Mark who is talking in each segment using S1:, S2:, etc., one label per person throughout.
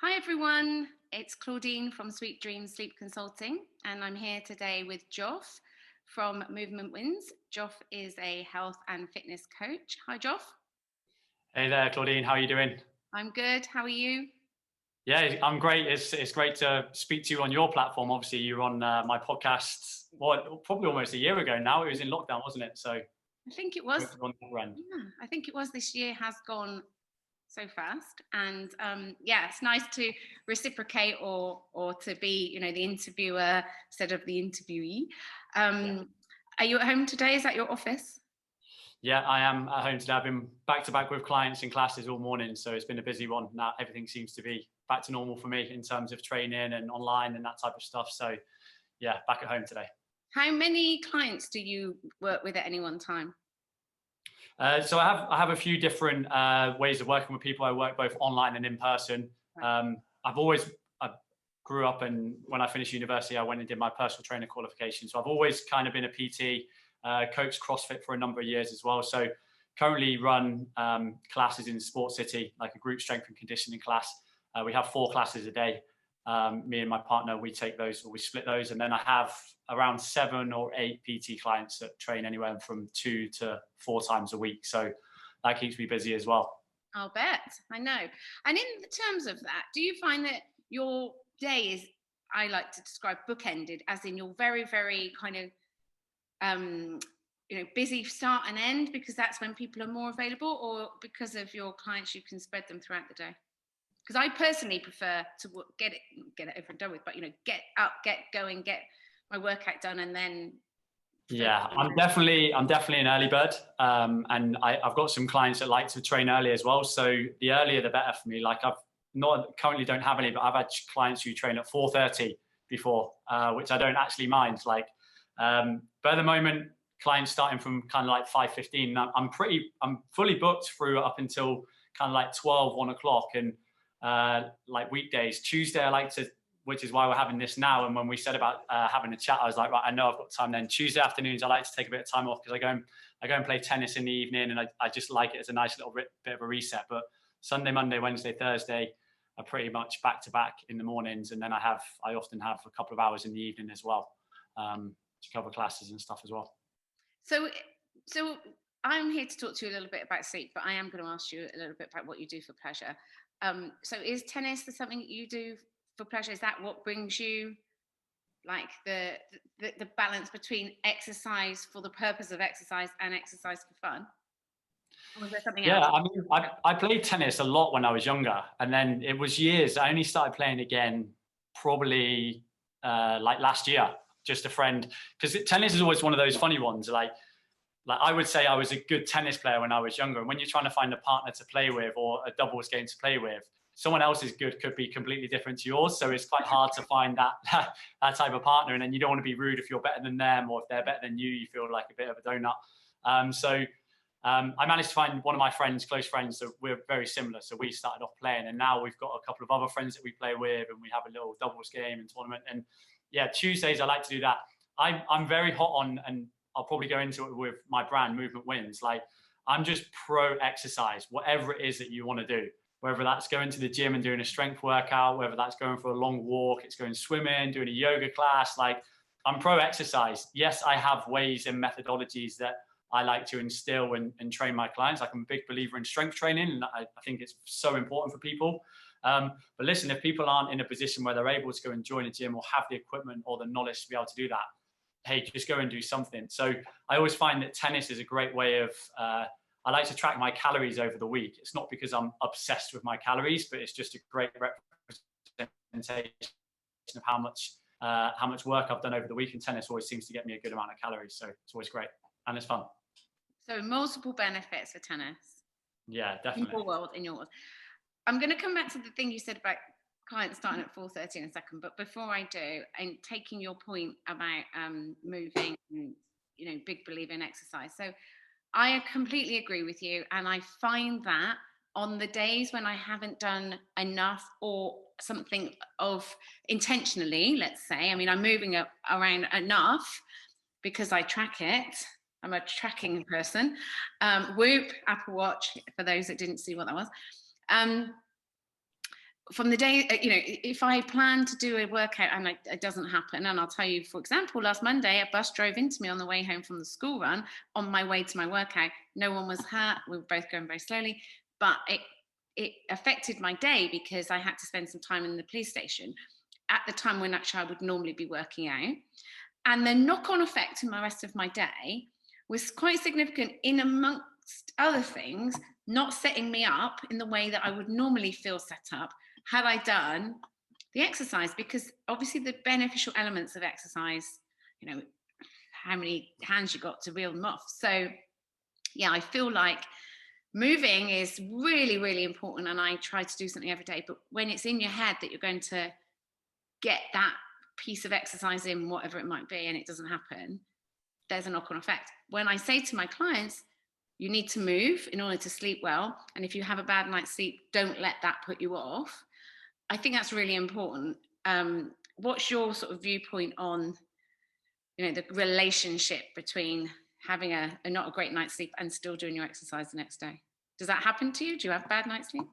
S1: Hi everyone, it's Claudine from Sweet Dreams Sleep Consulting, and I'm here today with Joff from Movement Wins. Joff is a health and fitness coach. Hi Joff.
S2: Hey there, Claudine. How are you doing?
S1: I'm good. How are you?
S2: Yeah, I'm great. It's great to speak to you on your platform. Obviously, you're on my podcast, probably almost a year ago now. It was in lockdown, wasn't it? So
S1: I think it was.
S2: great to be on that run.
S1: Yeah, I think it was. This year has gone so fast, and yeah, it's nice to reciprocate or to be, the interviewer instead of the interviewee.
S2: Yeah.
S1: Are you at home today? Is that your office?
S2: Yeah, I am at home today. I've been back to back with clients and classes all morning, so it's been a busy one. Now everything seems to be back to normal for me in terms of training and online and that type of stuff. So yeah, back at home today.
S1: How many clients do you work with at any one time?
S2: So I have a few different ways of working with people. I work both online and in person.
S1: Right.
S2: I grew up, and when I finished university, I went and did my personal trainer qualification. So I've always kind of been a PT, coached CrossFit for a number of years as well. So currently run classes in Sport City, like a group strength and conditioning class. We have 4 classes a day. Me and my partner, we take those, or we split those. And then I have around 7 or 8 PT clients that train anywhere from 2 to 4 times a week. So that keeps me busy as well.
S1: I'll bet. I know. And in terms of that, do you find that your day is, I like to describe bookended, as in you're very, very kind of, busy start and end because that's when people are more available, or because of your clients, you can spread them throughout the day? Because I personally prefer to get it over and done with, but get up, get going, get my workout done, and then.
S2: Yeah, I'm definitely an early bird, and I've got some clients that like to train early as well. So the earlier the better for me. Like I've not currently don't have any, but I've had clients who train at 4:30 before, which I don't actually mind. But at the moment, clients starting from kind of like 5:15. I'm fully booked through up until kind of like 12, 1 o'clock, and like weekdays. Tuesday, I like to, which is why we're having this now. And when we said about having a chat, I was like, right, I know I've got time then. Tuesday afternoons, I like to take a bit of time off because I go and play tennis in the evening, and I just like it as a nice little bit of a reset. But Sunday, Monday, Wednesday, Thursday are pretty much back to back in the mornings, and then I often have a couple of hours in the evening as well to cover classes and stuff as well.
S1: So I'm here to talk to you a little bit about sleep, but I am going to ask you a little bit about what you do for pleasure. So is tennis something that you do for pleasure? Is that what brings you, like the balance between exercise for the purpose of exercise and exercise for fun? Or was there something else?
S2: Yeah, I mean, I played tennis a lot when I was younger, and then it was years. I only started playing again probably like last year. Just a friend, because tennis is always one of those funny ones. Like I would say I was a good tennis player when I was younger, and when you're trying to find a partner to play with or a doubles game to play with, someone else's good could be completely different to yours. So it's quite hard to find that type of partner. And then you don't want to be rude if you're better than them, or if they're better than you, you feel like a bit of a donut. I managed to find one of my friends, close friends, so we're very similar. So we started off playing, and now we've got a couple of other friends that we play with, and we have a little doubles game and tournament. And yeah, Tuesdays I like to do that. I'm very hot on, and I'll probably go into it with my brand, Movement Wins. Like I'm just pro exercise, whatever it is that you want to do. Whether that's going to the gym and doing a strength workout, whether that's going for a long walk, it's going swimming, doing a yoga class. Like I'm pro exercise. Yes, I have ways and methodologies that I like to instill and train my clients. Like I'm a big believer in strength training, and I think it's so important for people. But listen, if people aren't in a position where they're able to go and join a gym or have the equipment or the knowledge to be able to do that, hey, just go and do something. So I always find that tennis is a great way of, I like to track my calories over the week. It's not because I'm obsessed with my calories, but it's just a great representation of how much work I've done over the week. And tennis always seems to get me a good amount of calories. So it's always great. And it's fun.
S1: So multiple benefits for tennis.
S2: Yeah, definitely.
S1: In your world. I'm going to come back to the thing you said about clients starting at 4:30 in a second, but before I do, and taking your point about moving, and, big believer in exercise. So I completely agree with you, and I find that on the days when I haven't done enough or something of intentionally, let's say, I mean, I'm moving around enough because I track it. I'm a tracking person. Whoop, Apple Watch, for those that didn't see what that was. from the day, if I plan to do a workout and it doesn't happen, and I'll tell you, for example, last Monday, a bus drove into me on the way home from the school run on my way to my workout. No one was hurt. We were both going very slowly, but it affected my day because I had to spend some time in the police station at the time when actually I would normally be working out. And the knock-on effect in the rest of my day was quite significant, in amongst other things, not setting me up in the way that I would normally feel set up had I done the exercise, because obviously the beneficial elements of exercise, how many hands you got to reel them off. So yeah, I feel like moving is really, really important, and I try to do something every day. But when it's in your head that you're going to get that piece of exercise in, whatever it might be, and it doesn't happen, there's a knock-on effect. When I say to my clients, you need to move in order to sleep well, and if you have a bad night's sleep, don't let that put you off. I think that's really important. What's your sort of viewpoint on, the relationship between having a not a great night's sleep and still doing your exercise the next day? Does that happen to you? Do you have a bad night's sleep?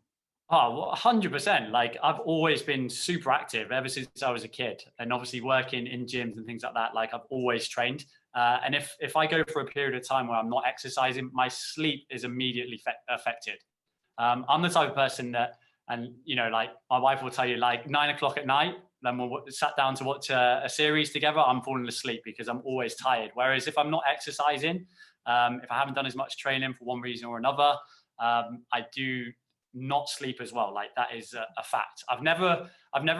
S2: Oh, 100%. Like, I've always been super active ever since I was a kid, and obviously working in gyms and things like that. Like, I've always trained. And if I go for a period of time where I'm not exercising, my sleep is immediately affected. I'm the type of person that, and like my wife will tell you, like 9 o'clock at night, then we'll sat down to watch a series together, I'm falling asleep because I'm always tired. Whereas if I'm not exercising, if I haven't done as much training for one reason or another, I do not sleep as well. Like, that is a fact. I've never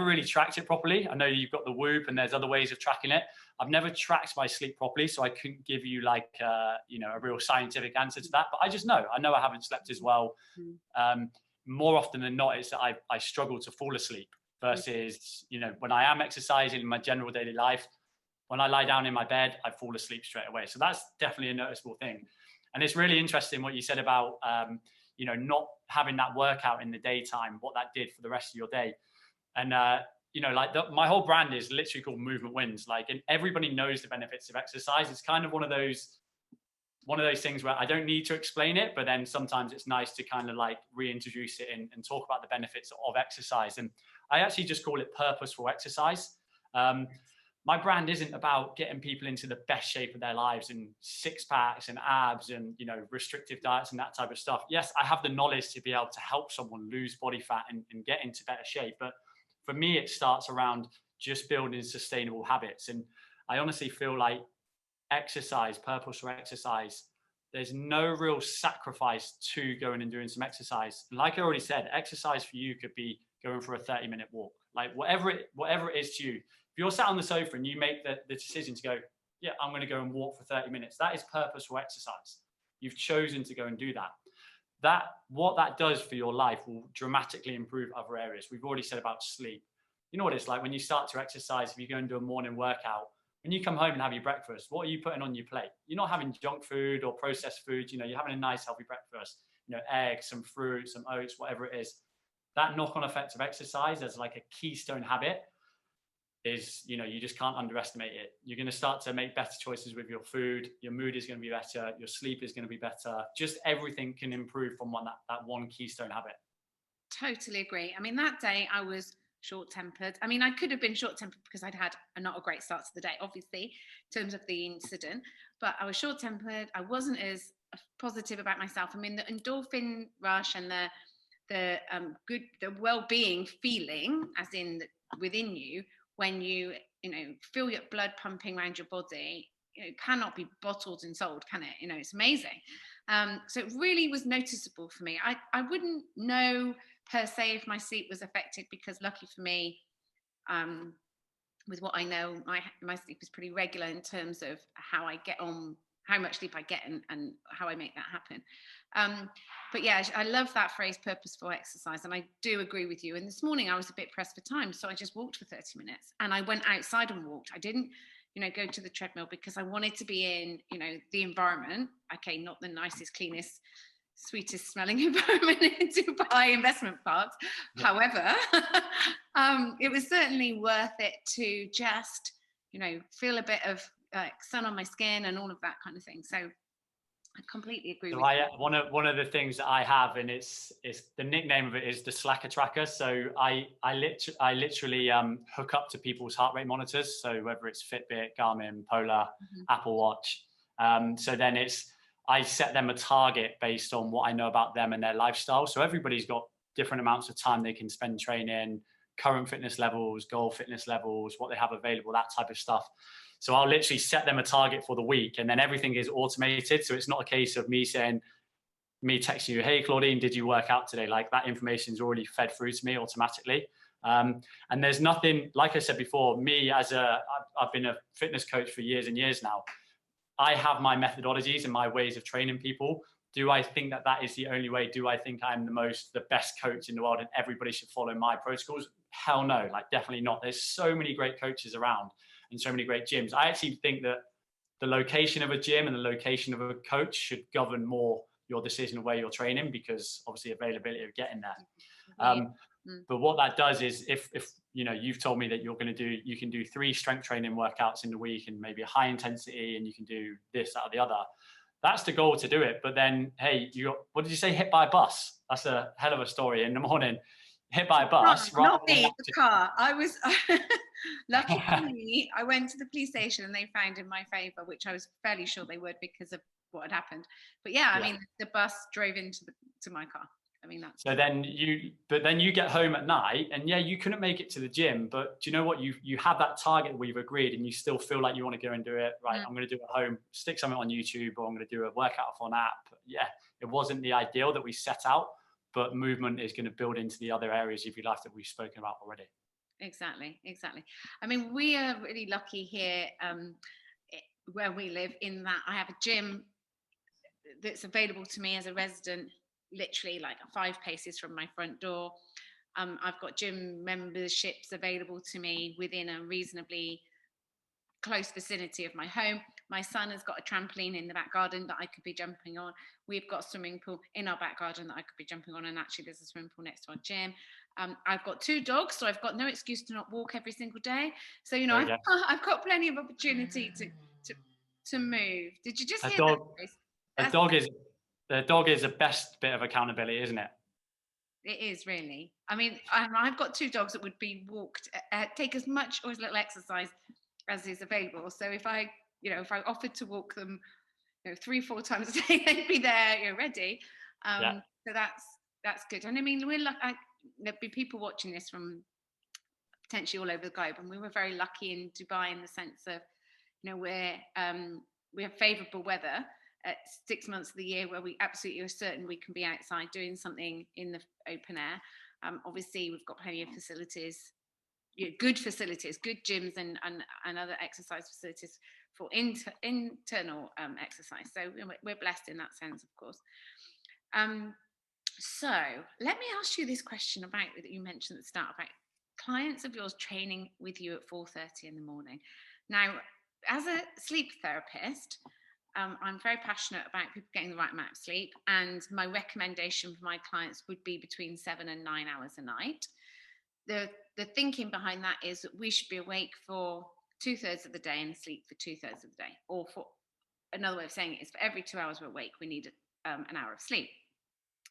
S2: really tracked it properly. I know you've got the Whoop and there's other ways of tracking it. I've never tracked my sleep properly, so I couldn't give you like a real scientific answer to that. But I just know I haven't slept as well. More often than not, it's that I struggle to fall asleep versus when I am exercising in my general daily life. When I lie down in my bed, I fall asleep straight away. So that's definitely a noticeable thing. And it's really interesting what you said about not having that workout in the daytime, what that did for the rest of your day. And my whole brand is literally called Movement Wins. Like, and everybody knows the benefits of exercise. It's kind of one of those things where I don't need to explain it, but then sometimes it's nice to kind of like reintroduce it and talk about the benefits of exercise. And I actually just call it purposeful exercise. My brand isn't about getting people into the best shape of their lives and six packs and abs and restrictive diets and that type of stuff. Yes, I have the knowledge to be able to help someone lose body fat and get into better shape, but for me it starts around just building sustainable habits. And I honestly feel like exercise, purposeful exercise, there's no real sacrifice to going and doing some exercise. Like I already said, exercise for you could be going for a 30-minute walk, like whatever it is to you. If you're sat on the sofa and you make the decision to go, yeah, I'm going to go and walk for 30 minutes, that is purposeful exercise. You've chosen to go and do that. What that does for your life will dramatically improve other areas. We've already said about sleep. You know what it's like when you start to exercise, if you go and do a morning workout, when you come home and have your breakfast, what are you putting on your plate? You're not having junk food or processed food. You're having a nice healthy breakfast, eggs, some fruit, some oats, whatever it is. That knock-on effect of exercise as like a keystone habit is, you just can't underestimate it. You're going to start to make better choices with your food. Your mood is going to be better. Your sleep is going to be better. Just everything can improve from that one keystone habit.
S1: Totally agree. I mean, that day I was short-tempered. I mean, I could have been short-tempered because I'd had not a great start to the day, obviously, in terms of the incident, but I was short-tempered. I wasn't as positive about myself. I mean, the endorphin rush and the well-being feeling, as in within you, when you feel your blood pumping around your body, cannot be bottled and sold, can it? It's amazing. So it really was noticeable for me. I wouldn't know per se if my sleep was affected, because lucky for me, with what I know, my sleep is pretty regular in terms of how I get on, how much sleep I get, and how I make that happen. But yeah, I love that phrase, purposeful exercise, and I do agree with you. And this morning I was a bit pressed for time, so I just walked for 30 minutes, and I went outside and walked. I didn't go to the treadmill because I wanted to be in the environment. Okay, not the nicest, cleanest, sweetest smelling environment in Dubai investment parks. Yeah. However, it was certainly worth it to just feel a bit of sun on my skin and all of that kind of thing. So I completely agree
S2: So
S1: with you.
S2: one of the things that I have, and it's the nickname of it is the Slacker Tracker. So I literally hook up to people's heart rate monitors. So whether it's Fitbit, Garmin, Polar, Apple Watch. So then I set them a target based on what I know about them and their lifestyle. So everybody's got different amounts of time they can spend training, current fitness levels, goal fitness levels, what they have available, that type of stuff. So I'll literally set them a target for the week, and then everything is automated. So it's not a case of me texting you, hey, Claudine, did you work out today? Like, that information is already fed through to me automatically. And there's nothing, like I said before, I've been a fitness coach for years and years now. I have my methodologies and my ways of training people. Do I think that that is the only way? Do I think I'm the best coach in the world and everybody should follow my protocols? Hell no, like, definitely not. There's so many great coaches around and so many great gyms. I actually think that the location of a gym and the location of a coach should govern more your decision of where you're training, because obviously availability of getting there. But what that does is, if you've told me that you can do 3 strength training workouts in the week and maybe a high intensity, and you can do this, that, or the other. That's the goal, to do it. But then, hey, what did you say? Hit by a bus? That's a hell of a story in the morning. Hit by a bus.
S1: Not me, the car. I was lucky for me. I went to the police station and they found in my favour, which I was fairly sure they would because of what had happened. But yeah, I mean, the bus drove into my car. I mean, that's
S2: so then you get home at night, and yeah, you couldn't make it to the gym, but do you know what? You have that target we've agreed, and you still feel like you want to go and do it. Right, I'm going to do it at home, stick something on YouTube, or I'm going to do a workout off an app. Yeah, it wasn't the ideal that we set out, but movement is going to build into the other areas of your life that we've spoken about already.
S1: Exactly. I mean, we are really lucky here where we live, in that I have a gym that's available to me as a resident, literally like 5 paces from my front door. I've got gym memberships available to me within a reasonably close vicinity of my home. My son has got a trampoline in the back garden that I could be jumping on. We've got a swimming pool in our back garden that I could be jumping on, and actually there's a swimming pool next to our gym. I've got 2 dogs, so I've got no excuse to not walk every single day. So I've got plenty of opportunity to move. Did you just hear that?
S2: The dog is the best bit of accountability, isn't it?
S1: It is, really. I mean, I've got 2 dogs that would be walked, take as much or as little exercise as is available. So if I offered to walk them, 3-4 times a day, they'd be there, ready. So that's good. And I mean, there'd be people watching this from potentially all over the globe, and we were very lucky in Dubai in the sense of, we have favourable weather at 6 months of the year, where we absolutely are certain we can be outside doing something in the open air. Obviously, we've got plenty of facilities, good facilities, good gyms and other exercise facilities for internal exercise. So we're blessed in that sense, of course. So let me ask you this question that you mentioned at the start, about clients of yours training with you at 4:30 in the morning. Now, as a sleep therapist, I'm very passionate about people getting the right amount of sleep, and my recommendation for my clients would be between 7 and 9 hours a night. The thinking behind that is that we should be awake for 2/3 of the day and asleep for 2/3 of the day. Or, for another way of saying it, is for every 2 hours we're awake, we need an hour of sleep.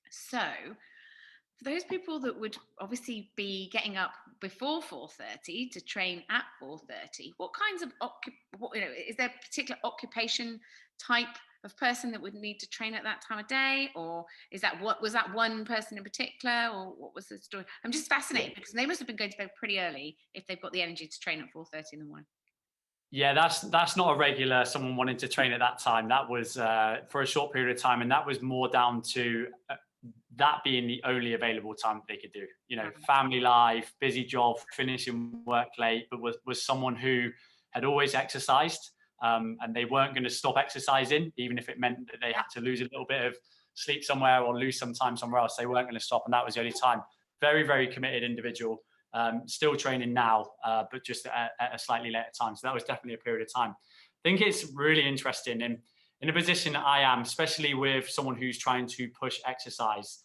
S1: So for those people that would obviously be getting up before 4:30 to train at 4:30, what kinds of is there a particular occupation type of person that would need to train at that time of day, or was that one person in particular, or what was the story? I'm just fascinated because they must have been going to bed pretty early if they've got the energy to train at 4:30 in the morning.
S2: Yeah, that's not a regular someone wanting to train at that time. That was for a short period of time, and that was more down to that being the only available time that they could do. Family life, busy job, finishing work late, but was someone who had always exercised, and they weren't going to stop exercising, even if it meant that they had to lose a little bit of sleep somewhere or lose some time somewhere else. They weren't going to stop, and that was the only time. Very, very committed individual. Still training now, but just at a slightly later time. So that was definitely a period of time. I think it's really interesting in a position that I am, especially with someone who's trying to push exercise.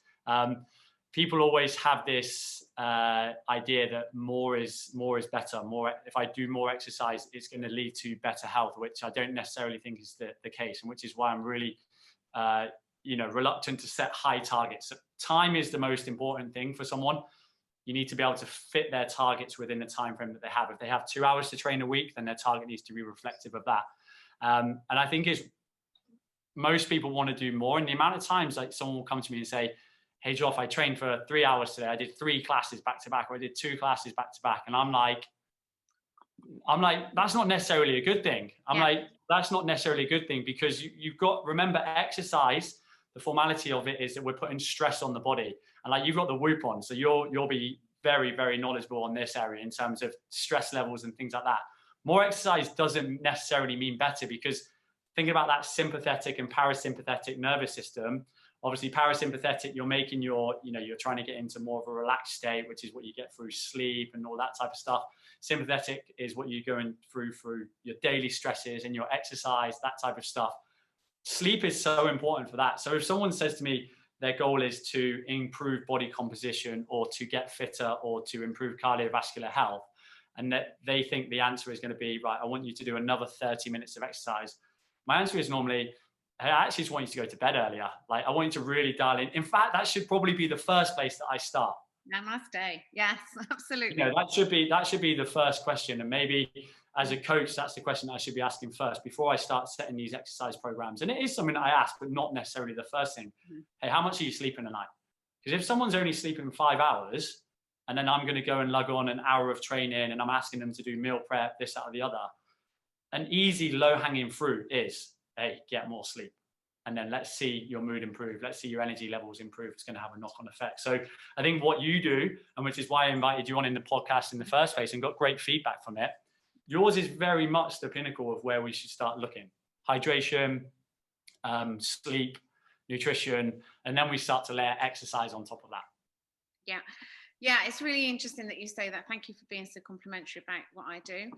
S2: People always have this idea that more is better. If I do more exercise, it's going to lead to better health, which I don't necessarily think is the case, and which is why I'm really reluctant to set high targets. So time is the most important thing for someone. You need to be able to fit their targets within the time frame that they have. If they have 2 hours to train a week, then their target needs to be reflective of that. And I think most people want to do more. And the amount of times like someone will come to me and say, hey, Joff, I trained for 3 hours today. I did 3 classes back to back, or I did 2 classes back to back. And I'm like, that's not necessarily a good thing. That's not necessarily a good thing, because you've got, remember, exercise, the formality of it is that we're putting stress on the body. And like, you've got the Whoop on, so you'll be very, very knowledgeable on this area in terms of stress levels and things like that. More exercise doesn't necessarily mean better, because thinking about that sympathetic and parasympathetic nervous system, obviously parasympathetic, you're trying to get into more of a relaxed state, which is what you get through sleep and all that type of stuff. Sympathetic is what you're going through your daily stresses and your exercise, that type of stuff. Sleep is so important for that. So if someone says to me their goal is to improve body composition, or to get fitter, or to improve cardiovascular health, and that they think the answer is going to be, right, I want you to do another 30 minutes of exercise, my answer is normally, hey, I actually just want you to go to bed earlier. Like, I want you to really dial in. In fact, that should probably be the first place that I start.
S1: Namaste. Yes, absolutely.
S2: That should be the first question. And maybe as a coach, that's the question I should be asking first before I start setting these exercise programs. And it is something that I ask, but not necessarily the first thing. Mm-hmm. Hey, how much are you sleeping a night? Because if someone's only sleeping 5 hours, and then I'm going to go and lug on an hour of training, and I'm asking them to do meal prep, this, that, or the other, an easy low-hanging fruit is, hey, get more sleep. And then let's see your mood improve. Let's see your energy levels improve. It's going to have a knock-on effect. So I think what you do, and which is why I invited you on in the podcast in the first place and got great feedback from it, yours is very much the pinnacle of where we should start looking. Hydration, sleep, nutrition, and then we start to layer exercise on top of that.
S1: Yeah, it's really interesting that you say that. Thank you for being so complimentary about what I do.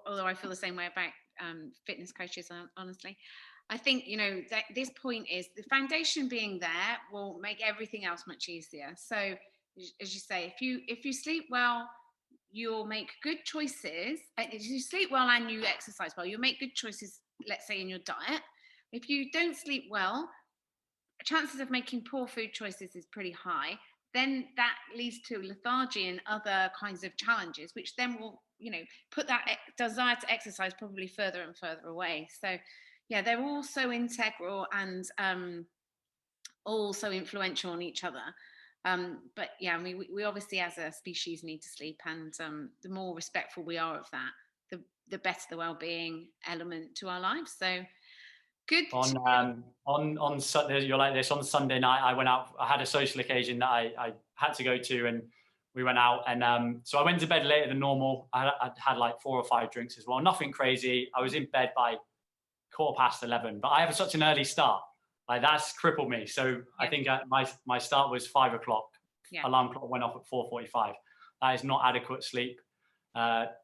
S1: Although I feel the same way about fitness coaches, honestly. I think, that this point is the foundation being there will make everything else much easier. So as you say, if you sleep well, you'll make good choices. If you sleep well and you exercise well, you'll make good choices, let's say, in your diet. If you don't sleep well, chances of making poor food choices is pretty high. Then that leads to lethargy and other kinds of challenges, which then will, put that desire to exercise probably further and further away. So yeah, they're all so integral and all so influential on each other. But yeah, I mean, we obviously as a species need to sleep, and the more respectful we are of that, the better the well-being element to our lives. So good.
S2: On Sunday, you're like this. On Sunday night, I went out. I had a social occasion that I had to go to, and we went out. And so I went to bed later than normal. I'd had like 4 or 5 drinks as well. Nothing crazy. I was in bed by 11:15. But I have such an early start. Like, that's crippled me. So yeah. I think my start was 5 o'clock. Yeah. Alarm clock went off at 4:45. That is not adequate sleep.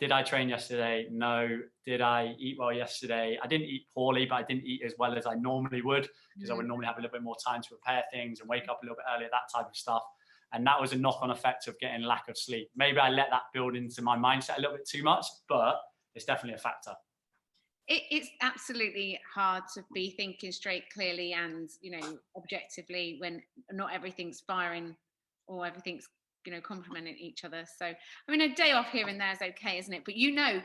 S2: Did I train yesterday? No. Did I eat well yesterday? I didn't eat poorly, but I didn't eat as well as I normally would, because I would normally have a little bit more time to prepare things and wake up a little bit earlier, that type of stuff. And that was a knock-on effect of getting lack of sleep. Maybe I let that build into my mindset a little bit too much, but it's definitely a factor.
S1: It's absolutely hard to be thinking straight, clearly, and objectively when not everything's firing or everything's complementing each other. So I mean, a day off here and there is okay, isn't it? But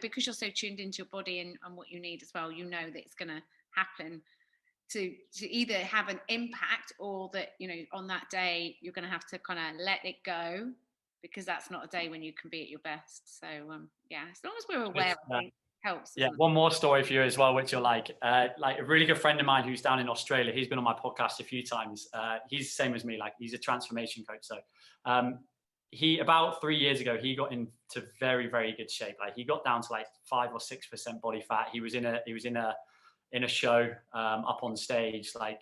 S1: because you're so tuned into your body and what you need as well, that it's going to happen to either have an impact, or that on that day you're going to have to kind of let it go, because that's not a day when you can be at your best. So yeah, as long as we're aware, I think helps.
S2: Yeah, one more story for you as well, which you're like a really good friend of mine who's down in Australia. He's been on my podcast a few times. He's the same as me. Like, he's a transformation coach. So he, about 3 years ago, he got into very, very good shape. Like, he got down to like 5 or 6% body fat. He was in a show up on stage, like,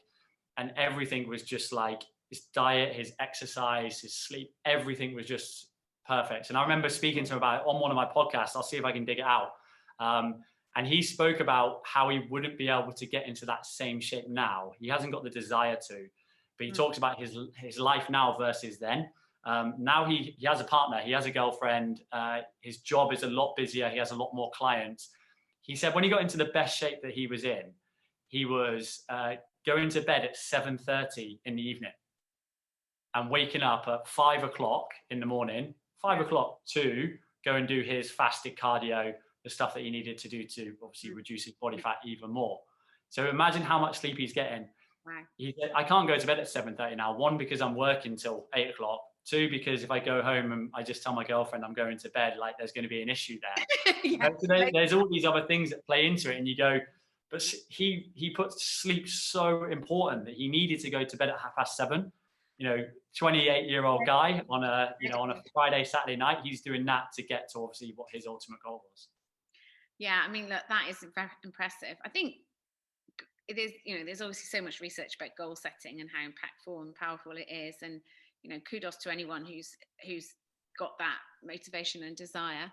S2: and everything was just like his diet, his exercise, his sleep, everything was just perfect. And I remember speaking to him about it on one of my podcasts. I'll see if I can dig it out. And he spoke about how he wouldn't be able to get into that same shape now. He hasn't got the desire to, but he talks about his life now versus then. Now he has a partner, he has a girlfriend, his job is a lot busier, he has a lot more clients. He said when he got into the best shape that he was in, he was going to bed at 7:30 in the evening and waking up at 5 o'clock in the morning, 5 o'clock to go and do his fasted cardio, the stuff that he needed to do to obviously reduce his body fat even more. So imagine how much sleep he's getting.
S1: Wow.
S2: He said, I can't go to bed at 7:30 now. One, because I'm working till 8 o'clock. Two, because if I go home and I just tell my girlfriend I'm going to bed, like there's going to be an issue there.
S1: Yeah.
S2: So there's all these other things that play into it, and you go, but he puts sleep so important that he needed to go to bed at 7:30. 28-year-old guy on a Friday, Saturday night, he's doing that to get to obviously what his ultimate goal was.
S1: Yeah, I mean, look, that is very impressive. I think it is, there's obviously so much research about goal setting and how impactful and powerful it is. And, kudos to anyone who's got that motivation and desire.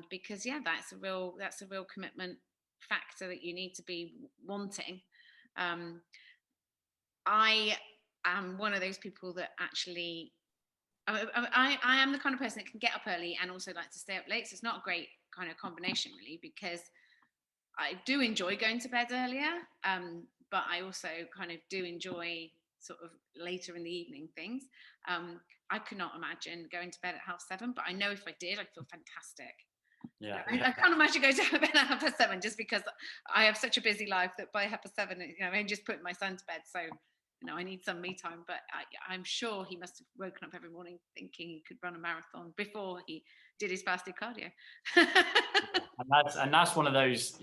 S1: Because that's a real commitment factor that you need to be wanting. I am one of those people that actually, I am the kind of person that can get up early and also like to stay up late. So it's not a great kind of combination really, because I do enjoy going to bed earlier, but I also kind of do enjoy sort of later in the evening things. I could not imagine going to bed at 7:30, but I know if I did, I'd feel fantastic.
S2: Yeah,
S1: I can't imagine going to bed at 7:30 just because I have such a busy life that by 7:30, I'm just putting my son to bed. So, I need some me time, but I'm sure he must have woken up every morning thinking he could run a marathon before he did his fasted cardio.
S2: and that's one of those,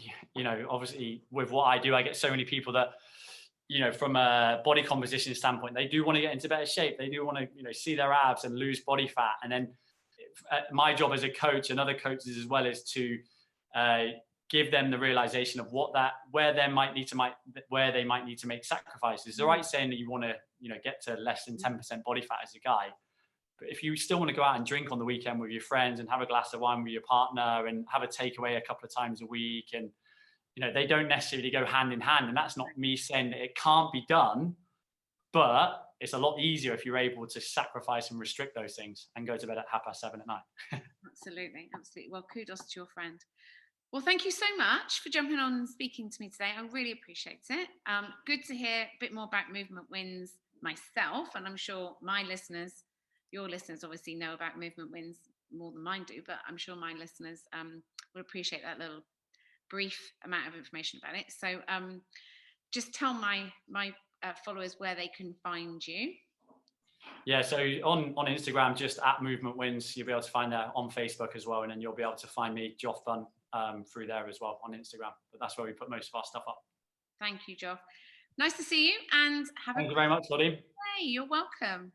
S2: obviously with what I do, I get so many people that, from a body composition standpoint, they do want to get into better shape. They do want to, see their abs and lose body fat. And then my job as a coach and other coaches as well is to give them the realization of where they might need to make sacrifices. It's all right saying that you want to, get to less than 10% body fat as a guy, but if you still want to go out and drink on the weekend with your friends and have a glass of wine with your partner and have a takeaway a couple of times a week, and they don't necessarily go hand in hand. And that's not me saying that it can't be done, but it's a lot easier if you're able to sacrifice and restrict those things and go to bed at 7:30 at night.
S1: Absolutely. Well, kudos to your friend. Well, thank you so much for jumping on and speaking to me today. I really appreciate it. Good to hear a bit more about Movement Wins myself, and I'm sure your listeners obviously know about Movement Wins more than mine do, but I'm sure my listeners will appreciate that little brief amount of information about it. So just tell my followers where they can find you.
S2: Yeah, so on Instagram, just at Movement Wins, you'll be able to find that. On Facebook as well, and then you'll be able to find me, Joff Dunn, through there as well on Instagram. But that's where we put most of our stuff up.
S1: Thank you, Joff. Nice to see you, and
S2: Thank you very much, Lottie.
S1: Hey, you're welcome.